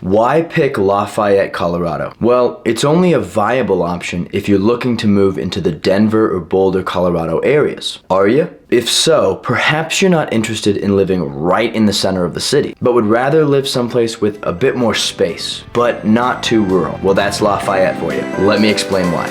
Why pick Lafayette, Colorado? Well, it's only a viable option if you're looking to move into the Denver or Boulder, Colorado areas. Are you? If so, perhaps you're not interested in living right in the center of the city, but would rather live someplace with a bit more space, but not too rural. Well, that's Lafayette for you. Let me explain why.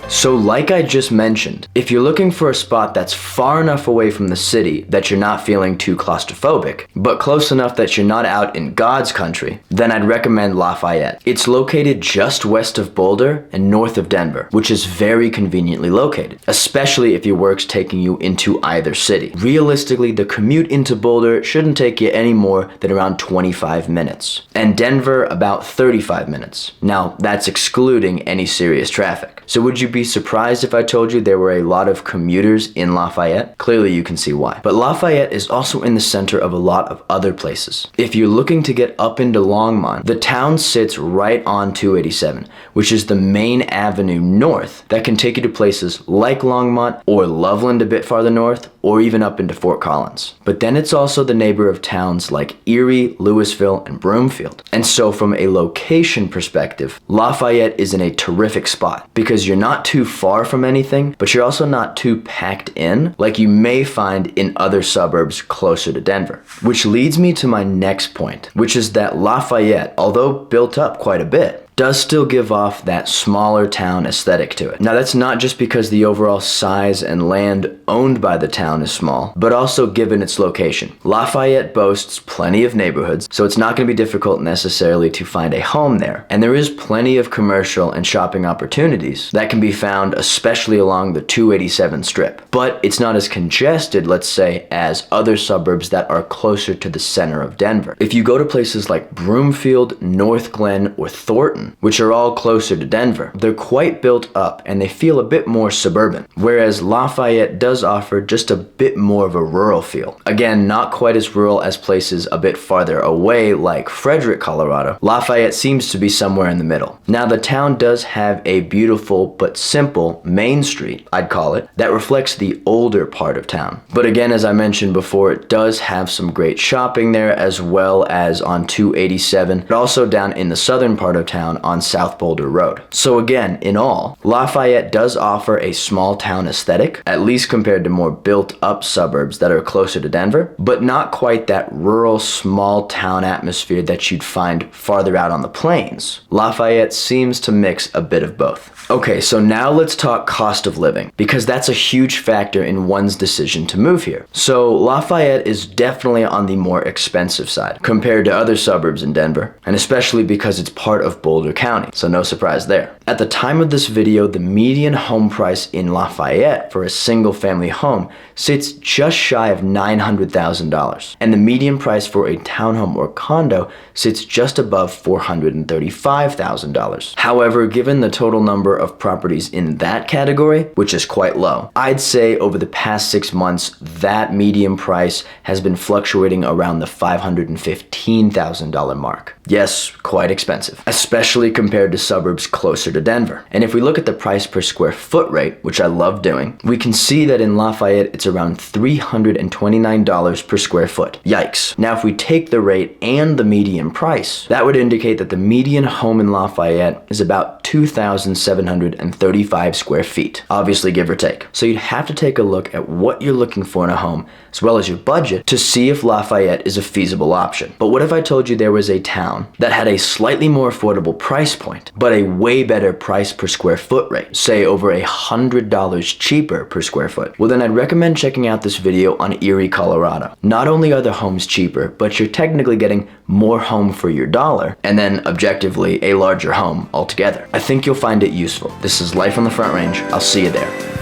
So like I just mentioned, if you're looking for a spot that's far enough away from the city that you're not feeling too claustrophobic, but close enough that you're not out in God's country, then I'd recommend Lafayette. It's located just west of Boulder and north of Denver, which is very conveniently located, especially if your work's taking you into either city. Realistically, the commute into Boulder shouldn't take you any more than around 25 minutes, and Denver about 35 minutes. Now, that's excluding any serious traffic. So would you be surprised if I told you there were a lot of commuters in Lafayette? Clearly you can see why. But Lafayette is also in the center of a lot of other places. If you're looking to get up into Longmont, the town sits right on 287, which is the main avenue north that can take you to places like Longmont or Loveland a bit farther north, or even up into Fort Collins. But then it's also the neighbor of towns like Erie, Louisville, and Broomfield. And so from a location perspective, Lafayette is in a terrific spot because you're not too far from anything, but you're also not too packed in like you may find in other suburbs closer to Denver. Which leads me to my next point, which is that Lafayette, although built up quite a bit, does still give off that smaller town aesthetic to it. Now that's not just because the overall size and land owned by the town is small, but also given its location. Lafayette boasts plenty of neighborhoods, so it's not going to be difficult necessarily to find a home there. And there is plenty of commercial and shopping opportunities that can be found especially along the 287 strip. But it's not as congested, let's say, as other suburbs that are closer to the center of Denver. If you go to places like Broomfield, North Glen, or Thornton, which are all closer to Denver, they're quite built up and they feel a bit more suburban, whereas Lafayette does offer just a bit more of a rural feel. Again, not quite as rural as places a bit farther away like Frederick, Colorado. Lafayette seems to be somewhere in the middle. Now the town does have a beautiful but simple main street, I'd call it, that reflects the older part of town. But again, as I mentioned before, it does have some great shopping there as well as on 287, but also down in the southern part of town on South Boulder Road. So again, in all, Lafayette does offer a small town aesthetic, at least compared to more built up suburbs that are closer to Denver, but not quite that rural small town atmosphere that you'd find farther out on the plains. Lafayette seems to mix a bit of both. Okay, so now let's talk cost of living, because that's a huge factor in one's decision to move here. So Lafayette is definitely on the more expensive side compared to other suburbs in Denver, and especially because it's part of Boulder County, so no surprise there. At the time of this video, the median home price in Lafayette for a single family home sits just shy of $900,000, and the median price for a townhome or condo sits just above $435,000. However, given the total number of properties in that category, which is quite low, I'd say over the past 6 months, that median price has been fluctuating around the $515,000 mark. Yes, quite expensive, especially compared to suburbs closer to Denver. And if we look at the price per square foot rate, which I love doing, we can see that in Lafayette, it's around $329 per square foot. Yikes. Now, if we take the rate and the median price, that would indicate that the median home in Lafayette is about 2,735 square feet, obviously give or take. So you'd have to take a look at what you're looking for in a home, as well as your budget, to see if Lafayette is a feasible option. But what if I told you there was a town that had a slightly more affordable price point, but a way better price per square foot rate, say over $100 cheaper per square foot? Well, then I'd recommend checking out this video on Erie, Colorado. Not only are the homes cheaper, but you're technically getting more home for your dollar, and then objectively a larger home altogether. I think you'll find it useful. This is Life on the Front Range. I'll see you there.